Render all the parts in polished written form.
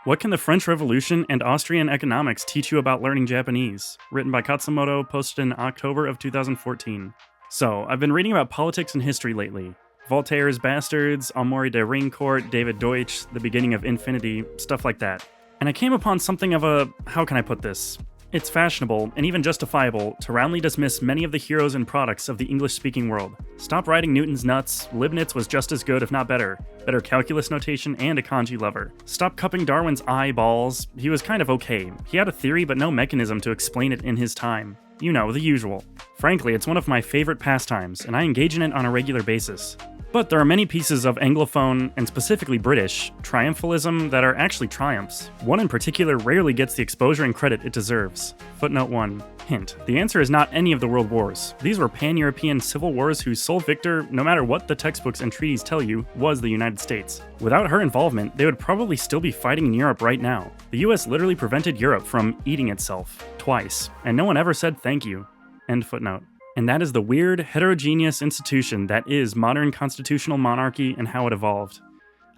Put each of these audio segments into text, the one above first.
What can the French Revolution and Austrian economics teach you about learning Japanese? Written by Khatzumoto, posted in October of 2014. So, I've been reading about politics and history lately. Voltaire's Bastards, Amaury de Ringcourt, David Deutsch, The Beginning of Infinity, stuff like that. And I came upon something of a, how can I put this? It's fashionable, and even justifiable, to roundly dismiss many of the heroes and products of the English-speaking world. Stop riding Newton's nuts, Leibniz was just as good if not better. Better calculus notation and a kanji lover. Stop cupping Darwin's eyeballs, he was kind of okay. He had a theory but no mechanism to explain it in his time. You know, the usual. Frankly, it's one of my favorite pastimes, and I engage in it on a regular basis. But there are many pieces of Anglophone, and specifically British, triumphalism that are actually triumphs. One in particular rarely gets the exposure and credit it deserves. Footnote 1. Hint. The answer is not any of the world wars. These were pan-European civil wars whose sole victor, no matter what the textbooks and treaties tell you, was the United States. Without her involvement, they would probably still be fighting in Europe right now. The US literally prevented Europe from eating itself. Twice. And no one ever said thank you. End footnote. And that is the weird, heterogeneous institution that is modern constitutional monarchy and how it evolved.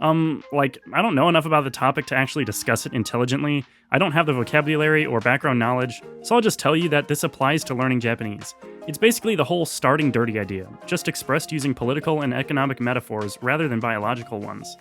I don't know enough about the topic to actually discuss it intelligently. I don't have the vocabulary or background knowledge, so I'll just tell you that this applies to learning Japanese. It's basically the whole starting dirty idea, just expressed using political and economic metaphors rather than biological ones.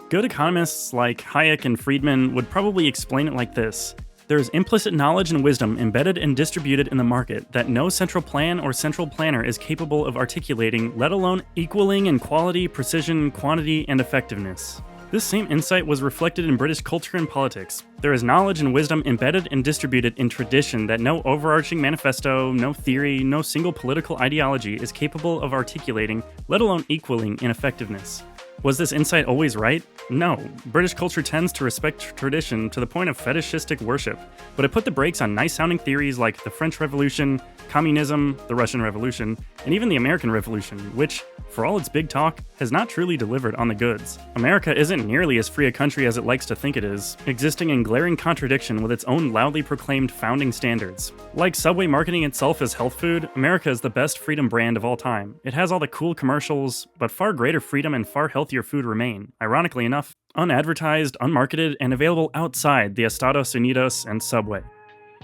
Good economists like Hayek and Friedman would probably explain it like this. There is implicit knowledge and wisdom embedded and distributed in the market that no central plan or central planner is capable of articulating, let alone equaling in quality, precision, quantity, and effectiveness. This same insight was reflected in British culture and politics. There is knowledge and wisdom embedded and distributed in tradition that no overarching manifesto, no theory, no single political ideology is capable of articulating, let alone equaling in effectiveness. Was this insight always right? No. British culture tends to respect tradition to the point of fetishistic worship, but it put the brakes on nice-sounding theories like the French Revolution, communism, the Russian Revolution, and even the American Revolution, which, for all its big talk, has not truly delivered on the goods. America isn't nearly as free a country as it likes to think it is, existing in glaring contradiction with its own loudly proclaimed founding standards. Like Subway marketing itself as health food, America is the best freedom brand of all time. It has all the cool commercials, but far greater freedom and far healthier food remain, ironically enough, unadvertised, unmarketed, and available outside the Estados Unidos and Subway.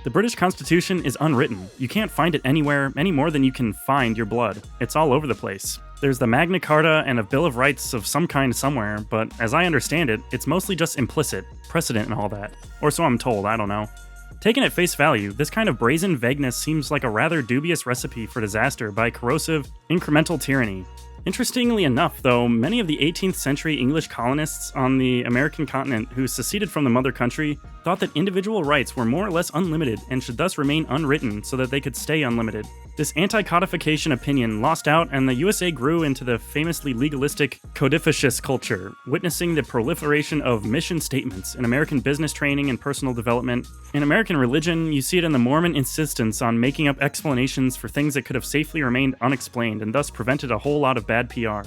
The British Constitution is unwritten. You can't find it anywhere, any more than you can find your blood. It's all over the place. There's the Magna Carta and a Bill of Rights of some kind somewhere, but as I understand it, it's mostly just implicit, precedent and all that. Or so I'm told, I don't know. Taken at face value, this kind of brazen vagueness seems like a rather dubious recipe for disaster by corrosive, incremental tyranny. Interestingly enough, though, many of the 18th century English colonists on the American continent who seceded from the mother country thought that individual rights were more or less unlimited and should thus remain unwritten so that they could stay unlimited. This anti-codification opinion lost out, and the USA grew into the famously legalistic codificus culture, witnessing the proliferation of mission statements in American business training and personal development. In American religion, you see it in the Mormon insistence on making up explanations for things that could have safely remained unexplained and thus prevented a whole lot of bad PR.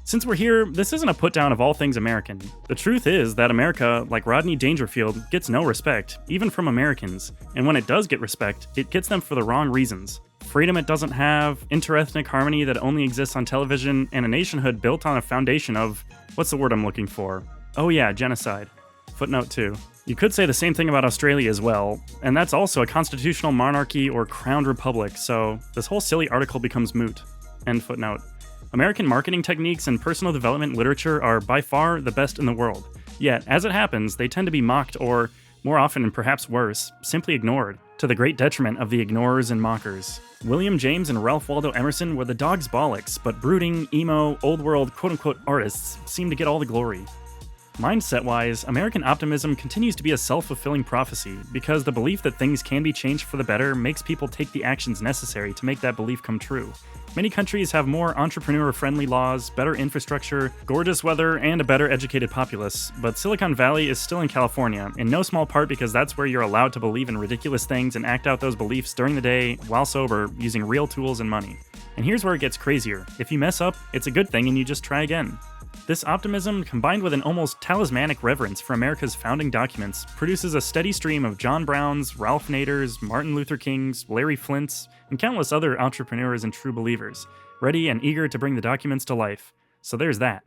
Since we're here, this isn't a put-down of all things American. The truth is that America, like Rodney Dangerfield, gets no respect, even from Americans, and when it does get respect, it gets them for the wrong reasons. Freedom it doesn't have, interethnic harmony that only exists on television, and a nationhood built on a foundation of, what's the word I'm looking for? Oh yeah, genocide. Footnote 2. You could say the same thing about Australia as well, and that's also a constitutional monarchy or crowned republic, so this whole silly article becomes moot. End footnote. American marketing techniques and personal development literature are by far the best in the world. Yet, as it happens, they tend to be mocked or, more often and perhaps worse, simply ignored, to the great detriment of the ignorers and mockers. William James and Ralph Waldo Emerson were the dog's bollocks, but brooding, emo, old-world quote-unquote artists seem to get all the glory. Mindset-wise, American optimism continues to be a self-fulfilling prophecy, because the belief that things can be changed for the better makes people take the actions necessary to make that belief come true. Many countries have more entrepreneur-friendly laws, better infrastructure, gorgeous weather, and a better educated populace, but Silicon Valley is still in California, in no small part because that's where you're allowed to believe in ridiculous things and act out those beliefs during the day, while sober, using real tools and money. And here's where it gets crazier. If you mess up, it's a good thing and you just try again. This optimism, combined with an almost talismanic reverence for America's founding documents, produces a steady stream of John Browns, Ralph Naders, Martin Luther Kings, Larry Flints, and countless other entrepreneurs and true believers, ready and eager to bring the documents to life. So there's that.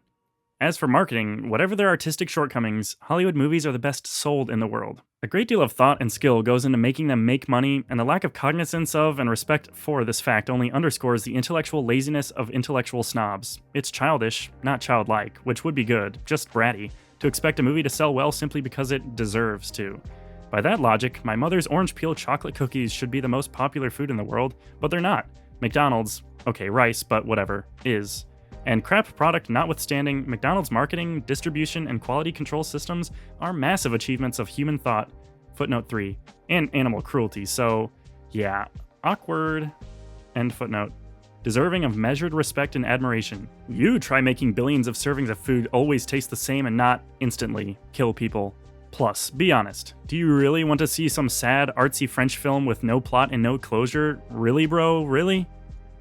As for marketing, whatever their artistic shortcomings, Hollywood movies are the best sold in the world. A great deal of thought and skill goes into making them make money, and the lack of cognizance of and respect for this fact only underscores the intellectual laziness of intellectual snobs. It's childish, not childlike, which would be good, just bratty, to expect a movie to sell well simply because it deserves to. By that logic, my mother's orange peel chocolate cookies should be the most popular food in the world, but they're not. McDonald's, okay, rice, but whatever, is. And crap product notwithstanding, McDonald's marketing, distribution, and quality control systems are massive achievements of human thought, footnote 3, and animal cruelty, so yeah, awkward, end footnote. Deserving of measured respect and admiration. You try making billions of servings of food always taste the same and not instantly kill people. Plus, be honest, do you really want to see some sad, artsy French film with no plot and no closure? Really, bro? Really?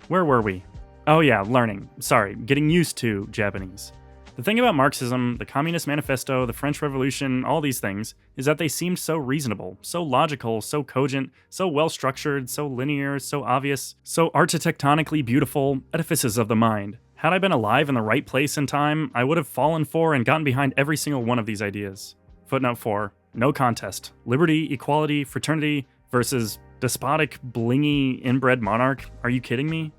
Where were we? Oh yeah, learning. Sorry, getting used to Japanese. The thing about Marxism, the Communist Manifesto, the French Revolution, all these things, is that they seemed so reasonable, so logical, so cogent, so well-structured, so linear, so obvious, so architectonically beautiful, edifices of the mind. Had I been alive in the right place and time, I would have fallen for and gotten behind every single one of these ideas. Footnote 4. No contest. Liberty, equality, fraternity versus despotic, blingy, inbred monarch. Are you kidding me?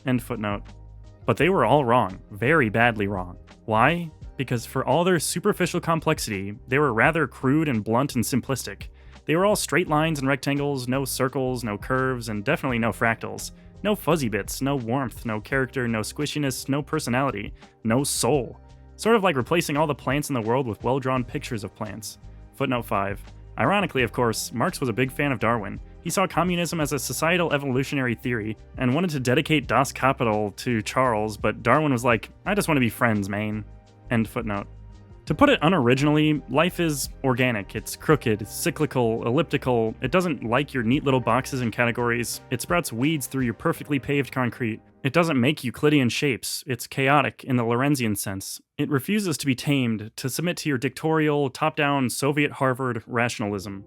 End footnote. But they were all wrong. Very badly wrong. Why? Because for all their superficial complexity, they were rather crude and blunt and simplistic. They were all straight lines and rectangles, no circles, no curves, and definitely no fractals. No fuzzy bits, no warmth, no character, no squishiness, no personality, no soul. Sort of like replacing all the plants in the world with well-drawn pictures of plants. Footnote 5. Ironically, of course, Marx was a big fan of Darwin. He saw communism as a societal evolutionary theory and wanted to dedicate Das Kapital to Charles, but Darwin was like, I just want to be friends, man. End footnote. To put it unoriginally, life is organic. It's crooked, cyclical, elliptical. It doesn't like your neat little boxes and categories. It sprouts weeds through your perfectly paved concrete. It doesn't make Euclidean shapes. It's chaotic in the Lorenzian sense. It refuses to be tamed, to submit to your dictatorial, top-down, Soviet Harvard rationalism.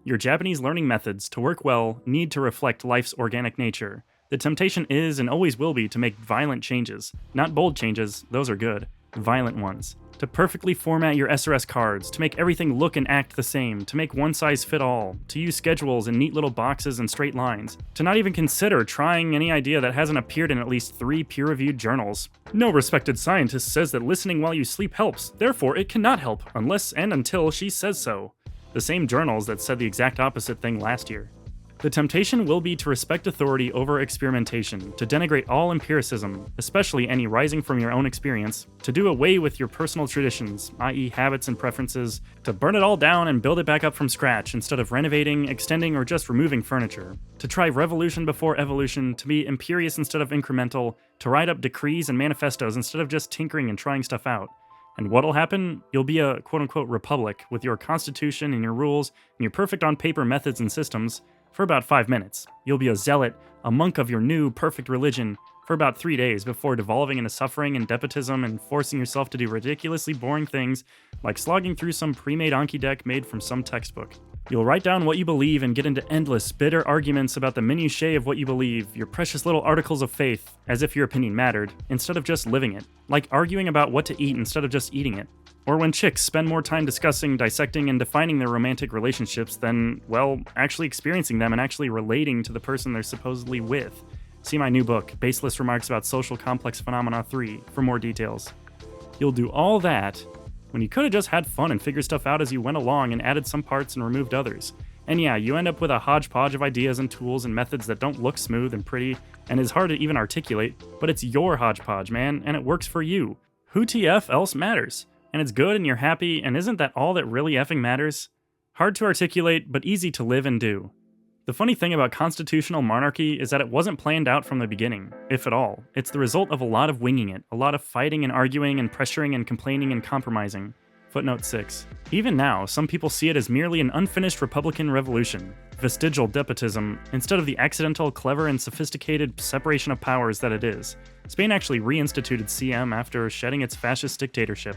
Your Japanese learning methods, to work well, need to reflect life's organic nature. The temptation is and always will be to make violent changes. Not bold changes, those are good. Violent ones. To perfectly format your SRS cards, to make everything look and act the same, to make one size fit all, to use schedules in neat little boxes and straight lines, to not even consider trying any idea that hasn't appeared in at least 3 peer-reviewed journals. No respected scientist says that listening while you sleep helps, therefore it cannot help, unless and until she says so. The same journals that said the exact opposite thing last year. The temptation will be to respect authority over experimentation, to denigrate all empiricism, especially any rising from your own experience, to do away with your personal traditions, i.e. habits and preferences, to burn it all down and build it back up from scratch instead of renovating, extending, or just removing furniture, to try revolution before evolution, to be imperious instead of incremental, to write up decrees and manifestos instead of just tinkering and trying stuff out. And what'll happen? You'll be a quote-unquote republic with your constitution and your rules and your perfect on-paper methods and systems for about 5 minutes. You'll be a zealot, a monk of your new perfect religion for about 3 days before devolving into suffering and despotism and forcing yourself to do ridiculously boring things like slogging through some pre-made Anki deck made from some textbook. You'll write down what you believe and get into endless, bitter arguments about the minutiae of what you believe, your precious little articles of faith, as if your opinion mattered, instead of just living it. Like arguing about what to eat instead of just eating it. Or when chicks spend more time discussing, dissecting, and defining their romantic relationships than, well, actually experiencing them and actually relating to the person they're supposedly with. See my new book, Baseless Remarks About Social Complex Phenomena 3, for more details. You'll do all that when you could have just had fun and figured stuff out as you went along and added some parts and removed others. And yeah, you end up with a hodgepodge of ideas and tools and methods that don't look smooth and pretty and is hard to even articulate, but it's your hodgepodge, man, and it works for you. Who TF else matters? And it's good and you're happy, and isn't that all that really effing matters? Hard to articulate, but easy to live and do. The funny thing about constitutional monarchy is that it wasn't planned out from the beginning, if at all. It's the result of a lot of winging it, a lot of fighting and arguing and pressuring and complaining and compromising. Footnote 6. Even now, some people see it as merely an unfinished Republican revolution, vestigial despotism, instead of the accidental, clever, and sophisticated separation of powers that it is. Spain actually reinstituted CM after shedding its fascist dictatorship.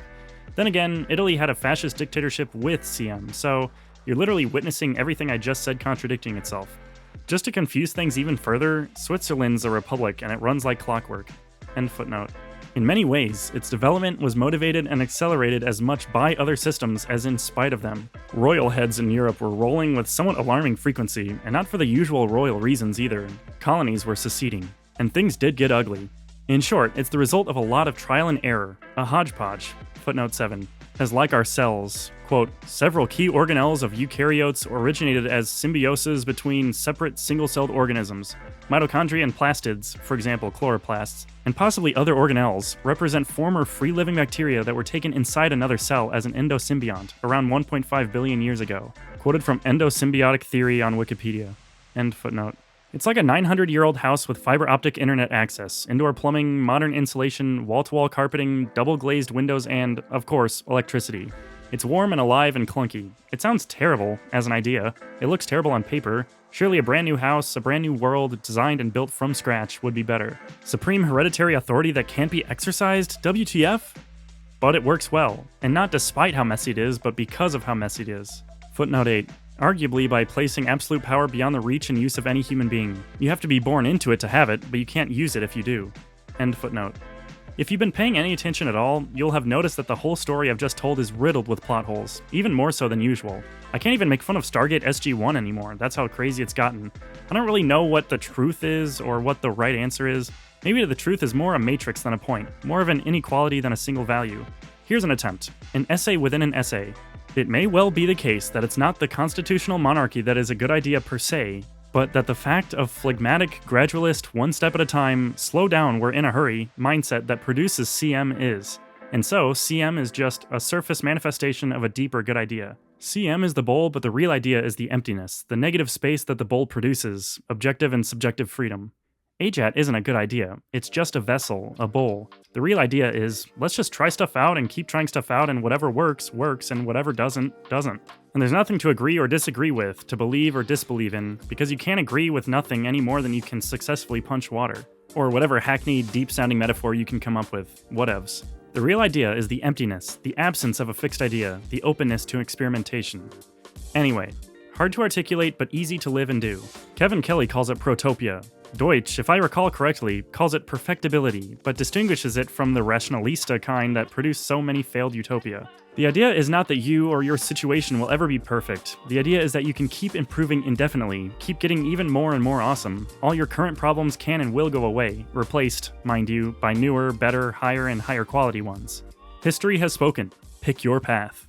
Then again, Italy had a fascist dictatorship with CM, so you're literally witnessing everything I just said contradicting itself. Just to confuse things even further, Switzerland's a republic and it runs like clockwork. End footnote. In many ways, its development was motivated and accelerated as much by other systems as in spite of them. Royal heads in Europe were rolling with somewhat alarming frequency, and not for the usual royal reasons either. Colonies were seceding, and things did get ugly. In short, it's the result of a lot of trial and error, a hodgepodge. Footnote 7. As like our cells, quote, several key organelles of eukaryotes originated as symbioses between separate single-celled organisms. Mitochondria and plastids, for example chloroplasts, and possibly other organelles, represent former free-living bacteria that were taken inside another cell as an endosymbiont around 1.5 billion years ago. Quoted from Endosymbiotic Theory on Wikipedia. End footnote. It's like a 900-year-old house with fiber optic internet access, indoor plumbing, modern insulation, wall-to-wall carpeting, double-glazed windows, and, of course, electricity. It's warm and alive and clunky. It sounds terrible as an idea. It looks terrible on paper. Surely a brand new house, a brand new world, designed and built from scratch would be better. Supreme hereditary authority that can't be exercised? WTF? But it works well. And not despite how messy it is, but because of how messy it is. Footnote 8. Arguably by placing absolute power beyond the reach and use of any human being. You have to be born into it to have it, but you can't use it if you do. End footnote. If you've been paying any attention at all, you'll have noticed that the whole story I've just told is riddled with plot holes, even more so than usual. I can't even make fun of Stargate SG-1 anymore, that's how crazy it's gotten. I don't really know what the truth is, or what the right answer is. Maybe the truth is more a matrix than a point, more of an inequality than a single value. Here's an attempt. An essay within an essay. It may well be the case that it's not the constitutional monarchy that is a good idea per se, but that the fact of phlegmatic, gradualist, one step at a time, slow down, we're in a hurry mindset that produces CM is. And so, CM is just a surface manifestation of a deeper good idea. CM is the bowl, but the real idea is the emptiness, the negative space that the bowl produces, objective and subjective freedom. AJATT isn't a good idea. It's just a vessel, a bowl. The real idea is, let's just try stuff out and keep trying stuff out, and whatever works, works, and whatever doesn't, doesn't. And there's nothing to agree or disagree with, to believe or disbelieve in, because you can't agree with nothing any more than you can successfully punch water. Or whatever hackneyed, deep-sounding metaphor you can come up with. Whatevs. The real idea is the emptiness, the absence of a fixed idea, the openness to experimentation. Anyway, hard to articulate but easy to live and do. Kevin Kelly calls it protopia. Deutsch, if I recall correctly, calls it perfectibility, but distinguishes it from the rationalista kind that produced so many failed utopia. The idea is not that you or your situation will ever be perfect. The idea is that you can keep improving indefinitely, keep getting even more and more awesome. All your current problems can and will go away, replaced, mind you, by newer, better, higher, and higher quality ones. History has spoken. Pick your path.